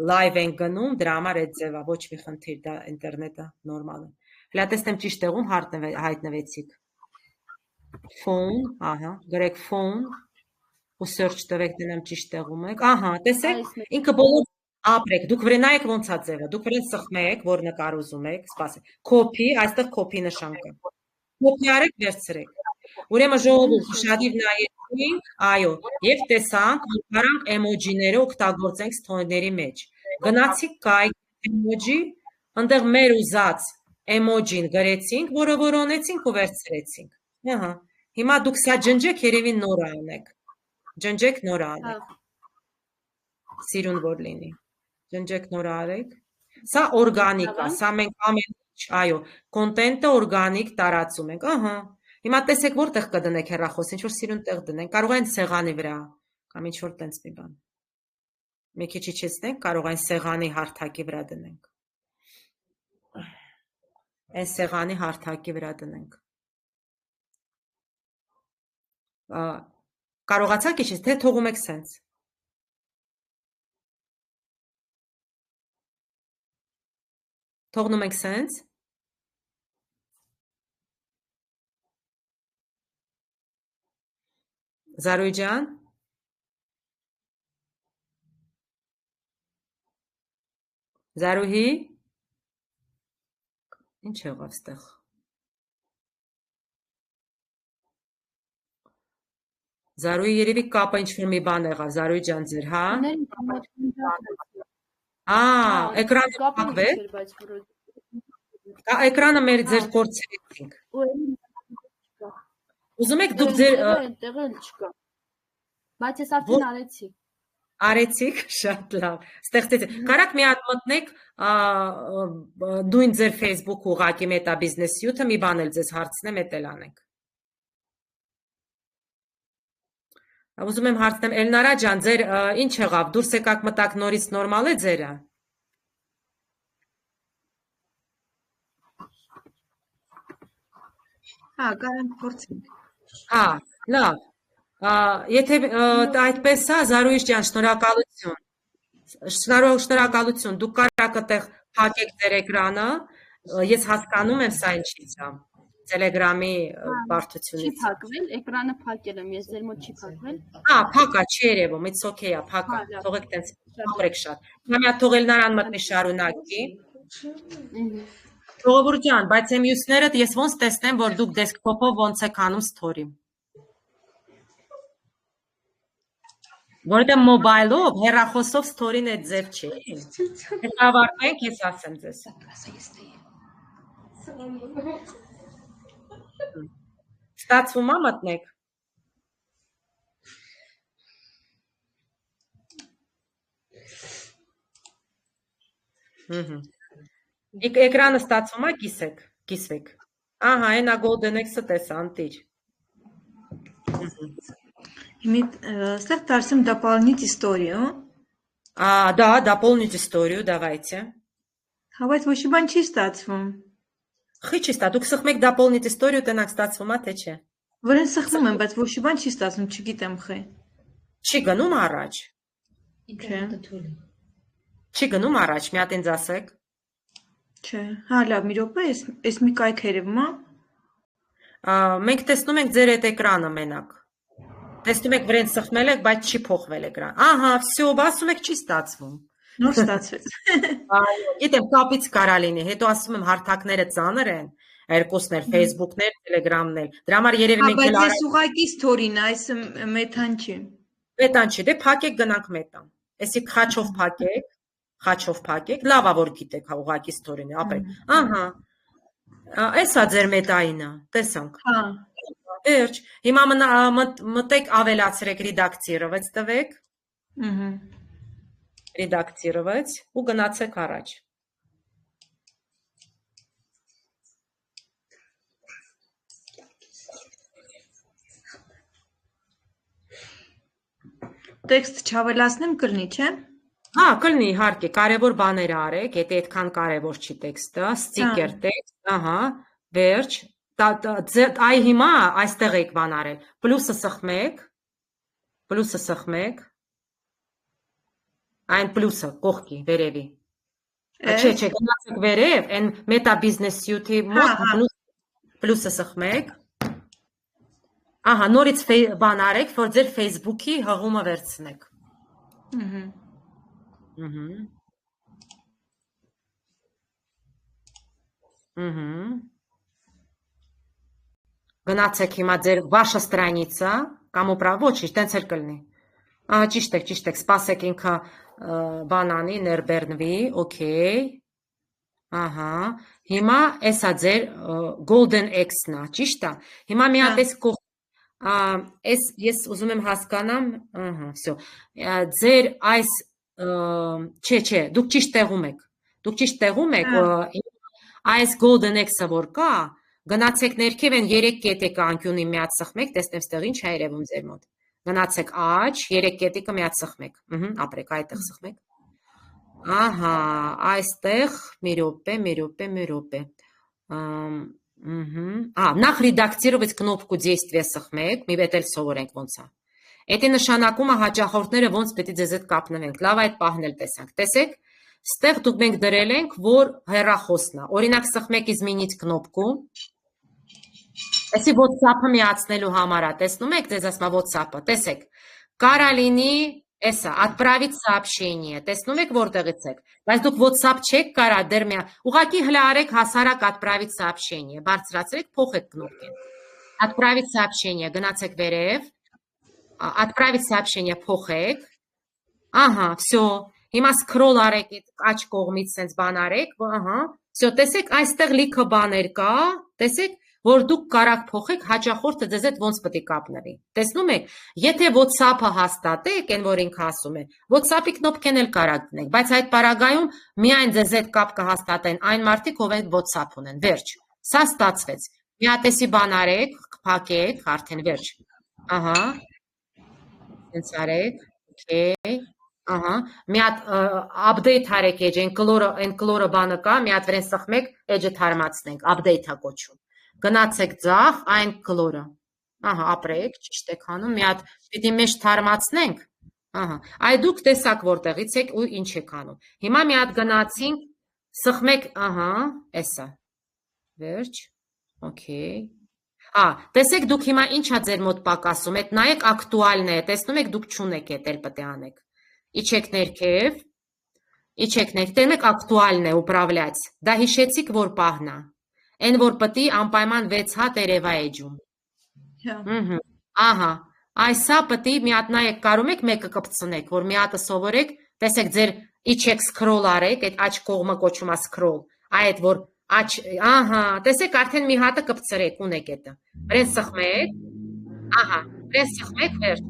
live են գնում, դրա համար այդ ձևա, ոչ մի խնդիր, դա ինտերնետը նորմալ է։ Հլա տեսնեմ ճիշտ տեղում հայտնվեցիք։ Phone, ահա, գրեք phone, ու search տվեք դնեմ ճիշտ տեղում եք, ահա, տեսեք, ինքը բոլոր ապրեք, դուք վրենայեք ոնց է ձևը, դուք վրեն սխմեք, որ նկար ուզում եք, սպասեք, copy, այստեղ copy նշան կա։ Copy արեք, վերցրեք։ Ուրեմն ժողովուրդ ուշադիր նայեցինք, այո, եւ տեսանք, որ կարանք էմոջիները օգտագործենք ստորիների մեջ։ Գնացիք կայք էմոջի, այնտեղ մեր ուզած էմոջին գրեցինք, որը որոնեցինք ու վերցրեցինք։ Ահա։ Հիմա դուք սա ջնջեք, երևի նոր անեք։ Ջնջեք նոր անեք։ Սիրուն որ լինի։ Ջնջեք նոր արեք։ Սա օրգանիկ է, սա մենք ամեն այո, կոնտենտը օրգանիկ տարածում ենք, ահա, հիմա տեսեք որտեղ կդնեք հեռախոս, ինչ որ սիրուն տեղ դնենք, կարող այն սեղանի վրա, կամ ինչ որ տենց մի բան, մի քիչ իջեցնենք, կարող այն սեղանի հարթակի վրա դնենք, այն սեղանի հարթակի վրա դնենք, կարողացաք իջեցնել, թե թողում եք սենց, թողնում եք սենց, Զարուհի ջան, Զարուհի, ինչ եղավ ստեղ, Զարուհի երևի կապը ինչ-որ մի բան եղավ, Զարուհի ջան ձեր, հա, էկրանը պակվեց, էկրանը մեր ձեր կործերեցինք, ուզում եք դուք ձեր տեղը չկա, բայց ես արդեն արեցի, արեցիք, շատ լավ, ստեղծեցիք, կարաք մի հատ մտնեք նույն ձեր Facebook ուղակի Meta Business Suite-ը մի բան էլ ձեզ հարցնեմ, էդ էլ անենք, ուզում եմ հարցնեմ, Էլնարա ջան, ձեր ինչ եղավ, դուրս եկաք մտաք նորից նորմալ է ձերը, հա, կարանք փորձենք, հա, լավ, եթե այդպես է, Զարուհի ջան, շնորհակալություն, դուք կարաք այդտեղ փակեք ձեր էկրանը, ես հասկանում եմ սա ինչից է, Telegram-ի բարդությունից։ Չի փակվել, էկրանը փակել եմ, ես ձեր մոտ չի փակվել։ Հա, փակա, չի երևում, it's okay, փակա, թողեք տենց, թողեք շատ։ Հիմա մի հատ թողել նրան մտնի շարունակի։ Ժողովուրդ ջան, բայց եմ մյուսներդ ես ոնց տեսնեմ, որ դուք դեսքթոփով ոնց եք անում story։ Որովհետև մոբայլով, հեռախոսով story-ն այդ ձև չի։ Հետ ավարտենք, ես ասեմ ձեզ։ Ստացվում է մտնեք։ Էկրանը ստացվում է, կիսվեք։ Ահա, այնա Golden X-ը տեսա, անտիր։ Ստեղ դարձում дополнить историю. Да, дополнить историю, давайте. Հա, բայց ոչ մի բան չի ստացվում։ Խի չի ստա, դուք սխմեք doполнить историю, տնակ ստացվում է, թե չէ։ Որեն սխմում եմ, բայց ոչ մի բան չի ստացվում, չգիտեմ խի։ Չի գնում առաջ։ Չի գնում առաջ, մի հատ ինձ ասեք։ Չէ, հա լավ, մի րոպե, էս մի կայք երևում է։ Մենք տեսնում ենք ձեր այդ էկրանը մենակ։ Տեսնում եք վրան սխմել եք, բայց չի փոխվել էկրան։ Ահա, всё, ասում եք չի ստացվում։ Նոր ստացվեց։ Այո, գիտեմ, կապից կարա լինի, հետո ասում եմ հարթակները ծանր են, երկուսն էլ, Facebook-ներ, Telegram-ներ։ Դրա համար երևի մենք Բայց ես ուղակի ստորին, այս մեթան չի։ Մետան չի, դե փակեք գնանք մետան։ Էսի խաչով փակեք, լավա որ գիտեք, հա ուղակի ստորին է, ապրեք։ Ահա։ Էսա ձեր մետայինը, տեսանք։ Հա։ Վերջ, հիմա մտեք ավելացրեք ռեդակցիրովեց տվեք։ Ռեդակցիրովեց ու գնացեք առաջ։ Տեքստ չավելացնեմ կլինի, չէ՞։ Հա, կլինի իհարկե, կարևոր բաներ արեք, եթե այդքան կարևոր չի տեքստը, ստիկեր տեքստ, ահա, վերջ, այ հիմա այստեղ եք բան արել, պլյուսը սխմեք, այն պլյուսը կողքի, վերևի, չէ, գնացեք վերև, այն մետա բիզնես սյութի մոտ պլյուսը սխմեք, ահա, նորից բան արեք, որ ձեր Facebook-ի հղումը վերցնեք։ Գնացեք հիմա ձեր ваша страница, կամ ուպրավ, ոչինչ, տենց էլ կլինի։ Ահա, ճիշտ եք, սպասեք ինքը բան անի, ներբեռնվի, օքեյ։ Ահա, հիմա էսա ձեր Golden X-ն է, ճիշտ է։ Հիմա մի հատ ես ուզում եմ հասկանամ, ահա, всё։ Ձեր այս չէ, դուք ճիշտ տեղում եք, այս Golden X-ը որ կա, գնացեք ներքև են 3 կետեկը անկյունի միած սխմեք, տեսնեմ ստեղ ինչ է երևում ձեր մոտ։ Գնացեք աջ, 3 կետիկը միած սխմեք, ապրեք, այդտեղ սխմեք։ Ահա, այստեղ, մի րոպե։ Նախ ռեդակցիրովից կնոպկու действия սխմեք, մի վետ էլ սովորենք ոնց է։ Էդի նշանակում է հաճախորդները ոնց պետք է ձեզ հետ կապնվենք, լավ այդ պահն էլ տեսանք, տեսեք, ստեղ դուք մենք դրել ենք, որ հեռախոսն է, օրինակ սխմեք изменить կնոպկու, էսի WhatsApp-ը միացնելու համար է, տեսնում եք, ձեզ ասում է WhatsApp-ը, տեսեք, կարա լինի, էսա, отправить сообщение, տեսնում եք որտեղից եք, բայց դուք WhatsApp չեք կարա դեր միա, ուղղակի հլա արեք հասարակ отправить сообщение, բարձրացրեք, փոխեք կնոպկին, отправить сообщение, գնացեք վերև, отправить сообщение, փոխեք, ահա, всё, հիմա scroll արեք, աջ կողմից սենց բան արեք, ահա, всё, տեսեք, այստեղ լիքը բաներ կա, տեսեք, որ դուք կարաք փոխեք հաճախորդը ձեզ հետ ոնց պետք է կապնվի։ Տեսնում եք, եթե WhatsApp-ը հաստատեք, այն որ ինքը ասում է, WhatsApp-ի կնոպկեն էլ կարաք դնեք, բայց այդ պարագայում միայն ձեզ հետ կապ կհաստատեն այն մարդիկ, ով այդ WhatsApp ունեն։ Վերջ։ Սա ստացվեց։ Մի հատեսի բան արեք, փակեք, արդեն վերջ։ Ահա։ Հենց արեք, օքեյ։ Ահա, մի հատ update արեք edge, այն կլորը բանը կա, մի հատ վրան սխմեք, edge-ը թարմացնենք, update-ա կոչում։ Գնացեք ձախ, այն կլորը։ Ահա, ապրեք, ճիշտ եք անում, մի հատ պիտի մեջ թարմացնենք։ Ահա, այ դուք տեսակ որտեղից եք ու ինչ եք անում։ Հիմա մի հատ գնացինք, սխմեք, ահա, էսա։ Վերջ, օքեյ։ Տեսեք դուք հիմա ինչ է ձեր մոտ պակասում, այդ նայեք ակտուալն է, տեսնում եք դուք չունեք, էդ էլ պետք է անեք։ Իջեք ներքև, տեսնում եք ակտուալն է, ուպրավլյաց, դա հիշեցիք որ պահնա, են որ պտի անպայման 6 հատ երևա էջում, ահա, այսա պտի մի հատ նայեք կարում եք մեկը կպցնեք, որ մի հատը սովորեք, տեսեք ձեր իջեք սկրոլ արեք, այդ աջ կողմը կոչում է սկրոլ, այդ որ ահա, տեսեք արդեն մի հատը կպցրեք, ունեք էտը, վրեն սխմեք, ահա, վրեն սխմեք վերջ,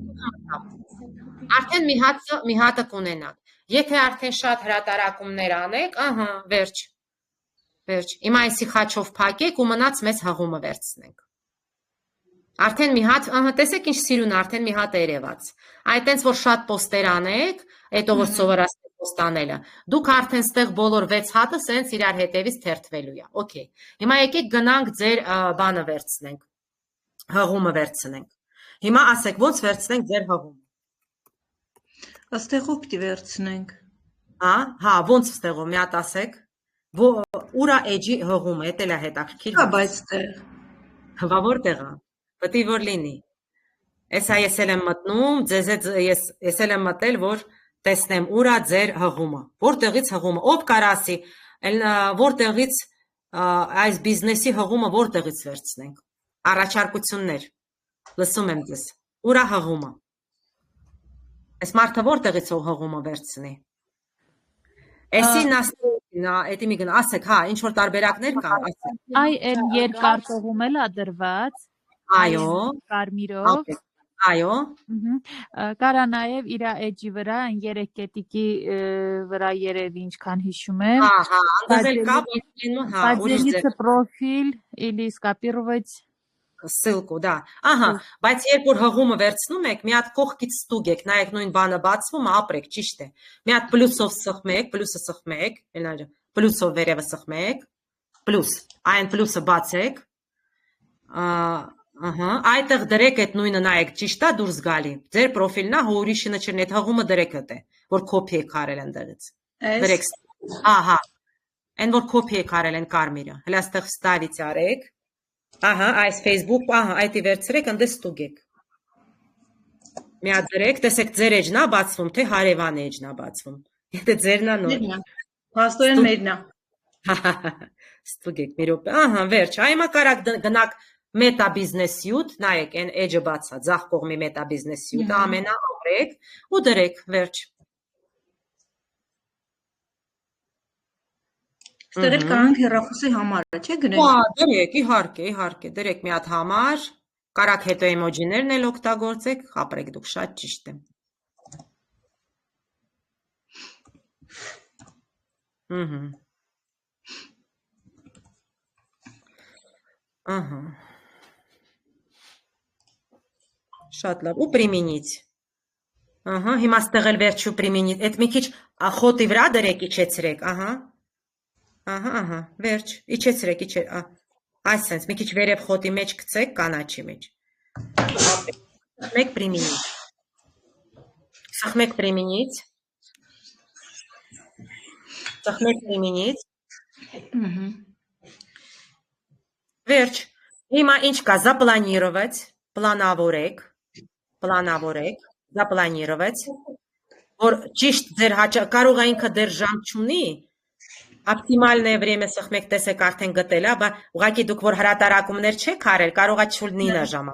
արդեն մի հատը կունենաք, եթե արդեն շատ հրատարակումներ անեք, ահա, վերջ, իմա այսի խաչով պակեք ու մնաց մեզ հաղումը վերցնենք, արդեն մի հատ, ահա, տեսեք ինչ սիրուն արդեն մի հատ երևաց, այտենց որ շատ պոստեր անեք, էտո որ սովորասնեք պոստանելը, դուք արդեն ստեղ բոլոր 6 հատը սենց իրար հետևից թերթվելու է, օքեյ, հիմա եկեք գնանք ձեր բանը վերցնենք, հղումը վերցնենք, հիմա ասեք ոնց վերցնենք ձեր հղումը, Աստեղով պիտի վերցնենք։ Հա, ոնց ստեղով, մի հատ ասեք։ Ուրա էջի հղումը, էդ էլ է հետաքրքիր։ Հա, բայց տեղ։ Հվա որտեղ է։ Պետք է որ լինի։ Էսա ես էլ եմ մտնում, ես էլ եմ մտել, որ տեսնեմ ուրա ձեր հղումը։ Որտեղից հղումը, ով կարա ասի, որտեղից այս բիզնեսի հղումը որտեղից վերցնենք։ Առաջարկություններ։ Լսում եմ ձեզ։ Ուրա հղումը։ Այս մարդը որտեղից հղումը վերցնի։ Էսի նաստինա, էդի մի գնա, ասեք, հա, ինչ որ տարբերակներ կան, ասեք։ Այ այն երկար տողում էլ է դրված։ Այո։ Կարմիրով։ Այո։ Կարա նաև իր էջի վրա, այն 3 կետիկի վրա երևի ինչքան հիշում եմ։ Ահա, անդազել կա, հա, Поделиться профиль или скопировать ссылку, да։ Ահա, բայց երբ որ հղումը վերցնում եք, մի հատ կողքից ստուգեք, նայեք նույն բանը բացվում, ապրեք, ճիշտ է։ Մի հատ պլյուսով սխմեք, պլյուսը սխմեք, պլյուսով վերևը սխմեք, պլյուս, այն պլյուսը բացեք։ Ահա, այդտեղ դրեք այդ նույնը նայեք, ճիշտ է դուրս գալի։ Ձեր պրոֆիլն է, ուրիշը նչրն այդ հղումը դրեք հետ է, որ կոպի եք արել ընդեղից։ Դրեք։ Ահա, այն որ կոպի եք արել են կարմիրը։ Հələ այստեղ վստահից արեք։ Ահա, այս Facebook, ահա, այդի վերցրեք, ընդ ստուգեք։ Մի հատ դրեք, տեսեք ձեր էջն է բացվում, թե հարևան էջն է բացվում։ Եթե ձերն է նոր։ Փաստորեն մերն է։ Ստուգեք մի րոպե։ Ահա, վերջ, այմա կարակ գնաք Meta Business Suite, նայեք, այն էջը բացա, ձախ կողմի Meta Business Suite, ամենա ապրեք ու դրեք, վերջ։ Ստեղ էլ կարանք հեռախոսի համարը, չէ՞ գրենք։ Հա, դրեք, իհարկե, դրեք մի հատ համար, կարակ հետո էմոջիներն էլ օգտագործեք, ապրեք դուք, շատ ճիշտ է։ Ահա։ Շատ լավ, ու применить։ Ահա, հիմա ստեղ էլ վերջու применить, այդ մի քիչ խոտի վրա դրեք, իջեցրեք, ահա։ Ահա, վերջ, իջեցրեք, այսպես, մի քիչ վերև խոտի մեջ գցեք, կանաչի մեջ։ Մեկ применить։ Սխմեք применить։ Սխմեք применить։ Վերջ, հիմա ինչ կա, запланировать, планավորեք, запланировать, որ ճիշտ ձեր կարող է ինքը դեռ ժամ չունի, optimalное время սխմեք, տեսեք արդեն գտել է, բայց ուղղակի դուք որ հրատարակումներ չեք արել, կարող է չլինի նա ժամը։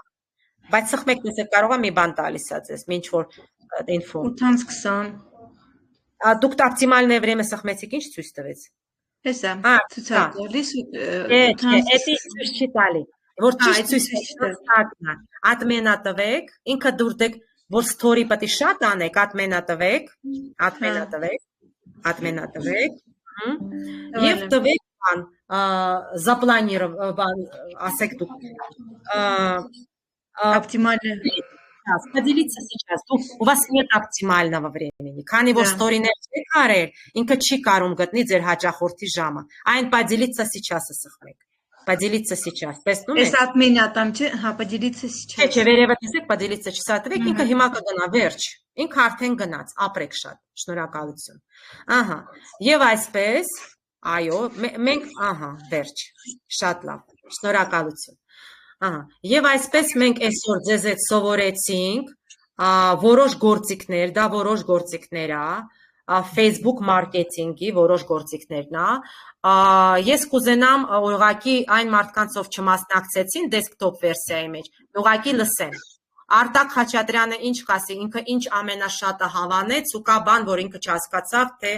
Բայց սխմեք, տեսեք, կարող է մի բան տալիս է ձեզ, ինչ որ ինֆո։ 8:20։ Դուք optimalное время սխմեցիք, ինչ ցույց տվեց։ Հեսա, ցուցակալիս 8:20։ Էդի ցույց չի տալի, որ ճիշտ ցույց տվեք, admin-ա տվեք, ինքը դուրդեք, որ story պետք է շատ անեք, admin-ա տվեք, եւ տվեք բան, запланировать, ասեք դուք, оптимально. Поделиться сейчас. У вас нет оптимального времени. Քանի որ story-ներ չեք արել, ինքը չի կարում գտնի ձեր հաճախորդի ժամը։ Այն поделиться сейчас-ը սխմեք։ Поделиться сейчас. Տեսնում եք։ Էս admin-ա там չէ, հա, поделиться сейчас. Չէ, վերևը տեսեք, поделиться չսատվեք, ինքը հիմա կգնա, վերջ։ Ինքը արդեն գնաց, ապրեք շատ։ Շնորհակալություն։ Ահա։ Եվ այսպես, այո, մենք, ահա, վերջ։ Շատ լավ։ Շնորհակալություն։ Ահա։ Եվ այսպես մենք այսօր ձեզ հետ սովորեցինք որոշ գործիքներ, դա որոշ գործիքներ է, Facebook մարքեթինգի որոշ գործիքներն է։ Ես կուզենամ ուղղակի այն մարդկանց ով չմասնակցեցին դեսկտոփ վերսիայի մեջ, ուղղակի լսեն։ Արտակ Խաչատրյանը ինչ կասի, ինքը ինչ ամենաշատը հավանեց ու կա բան, որ ինքը չհասկացավ, թե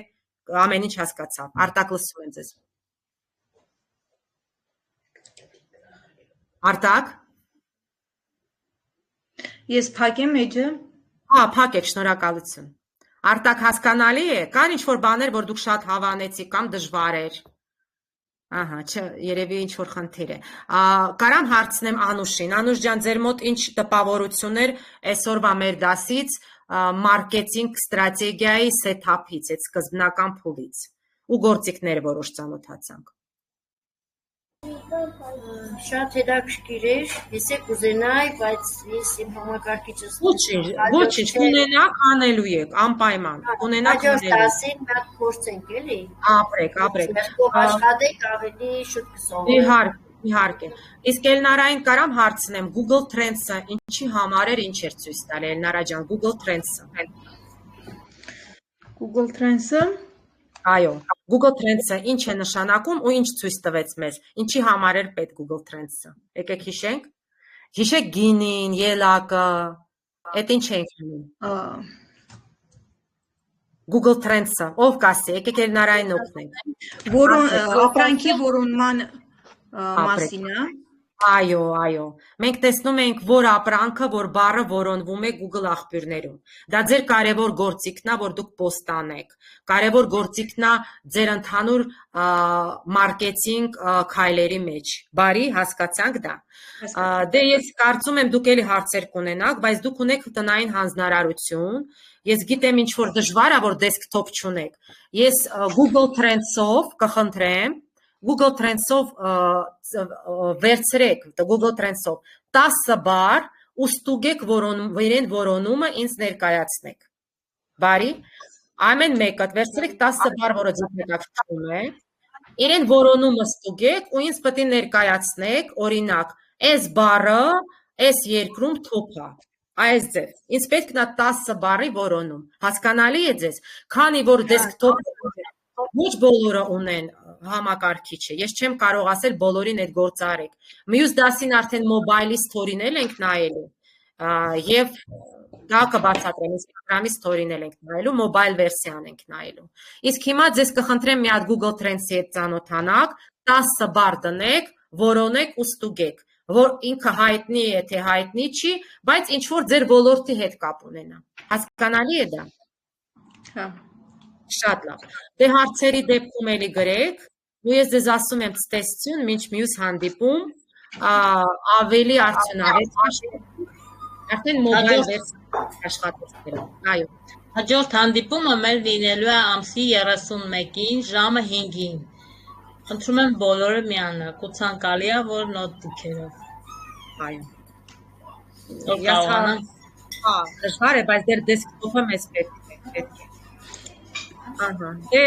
ամեն ինչ հասկացավ։ Արտակ լսում եմ ձեզ։ Արտակ։ Ես փակեմ էջը։ Հա, փակեք, շնորհակալություն։ Արտակ հասկանալի է, կան ինչ-որ բաներ, որ դուք շատ հավանեցիք կամ դժվար էր։ Ահա, չէ, երևի ինչ-որ խնդիր է։ Կարամ հարցնեմ Անուշին։ Անուշ ջան, ձեր մոտ ինչ տպավորություններ այսօրվա մեր դասից մարքեթինգ ստրատեգիայի սեթափից, այդ սկզբնական փուլից ու գործիքները որոշ ծանոթացանք։ Շատ հետաքրքիր էր, ես եք ուզենայի, բայց ես իմ համակարգիչս Ոչինչ, ունենաք անելու եք, անպայման, ունենաք հաջորդ անելու։ դասին մի հատ փորձենք, էլի։ Ապրեք։ Մեղքով աշխատենք, ավելի շուտ կսովորենք։ Իհարկե։ Իսկ Էլնարային կարամ հարցնեմ, Google Trends-ը ինչի համար էր, ինչ էր ցույց տալի Էլնարա ջան, Google Trends-ը։ Google Trends-ը Այո, Google Trends-ը ինչ է նշանակում ու ինչ ցույց տվեց մեզ։ Ինչի համար էր պետք Google Trends-ը։ Եկեք հիշենք։ Հիշեք գինին, ելակը, այդ ինչ ենք անում։ Google Trends-ը, ով կասի, եկեք Էլնարային օգնենք։ որոն ապրանքի որոնման մասին է։ Այո։ Մենք տեսնում ենք, որ ապրանքը, որ բառը որոնվում է Google աղբյուրներում։ Դա ձեր կարևոր գործիքն է, որ դուք post անեք։ Կարևոր գործիքն է ձեր ընդհանուր մարքեթինգ քայլերի մեջ։ Բարի, հասկացանք դա։ Դե ես կարծում եմ դուք էլի հարցեր կունենաք, բայց դուք ունեք տնային հանձնարարություն։ Ես գիտեմ ինչ որ դժվար է, որ դեսքթոփ չունեք։ Ես Google Trends-ով կխնդրեմ Google Trends-ով վերցրեք, Google Trends-ով 10 բառ ու ստուգեք իրեն որոնումը ինձ ներկայացնեք։ Բարի, ամեն մեկը վերցրեք 10 բառ, որը ձեզ հետաքրքրում է, իրեն որոնումը ստուգեք ու ինձ պետք է ներկայացնեք, օրինակ, այս բառը այս երկրում top է։ Այս ձև։ Ինձ պետք է 10 բառի որոնում։ Հասկանալի է ձեզ, քանի որ դեսքթոփ ոչ բոլորը ունեն համակարգիչը։ Ես չեմ կարող ասել բոլորին այդ գործը արեք։ Մյուս դասին արդեն մոբայլի ստորին ենք նայելու եւ դա կբացատրեմ, Instagram-ի ստորին ենք նայելու, մոբայլ վերսիան ենք նայելու։ Իսկ հիմա ձեզ կխնդրեմ մի հատ Google Trends-ի հետ ծանոթանաք, 10 բառ դնեք, որոնեք ու ստուգեք, որ ինքը հայտնի է, թե հայտնի չի, բայց ինչ որ ձեր ոլորտի հետ կապ ունենա։ Հասկանալի է դա։ Հա։ Շատ լավ։ Դե հարցերի դեպքում էլի գրեք, ու ես ձեզ ասում եմ ցտեսություն, մինչ մյուս հանդիպում, ավելի արդյունավետ արդեն մոբայլ աշխատեցնելով։ Այո։ Հաջորդ հանդիպումը մեր լինելու է ամսի 31-ին ժամը 5-ին։ Խնդրում եմ բոլորը միանաք, ու ցանկալի է, որ նոթբուքերով։ Այո։ Որ կարողանան։ Հա, դժվար է, բայց դեր դեսքթոփը մեզ պետք է։ Ահա։ Դե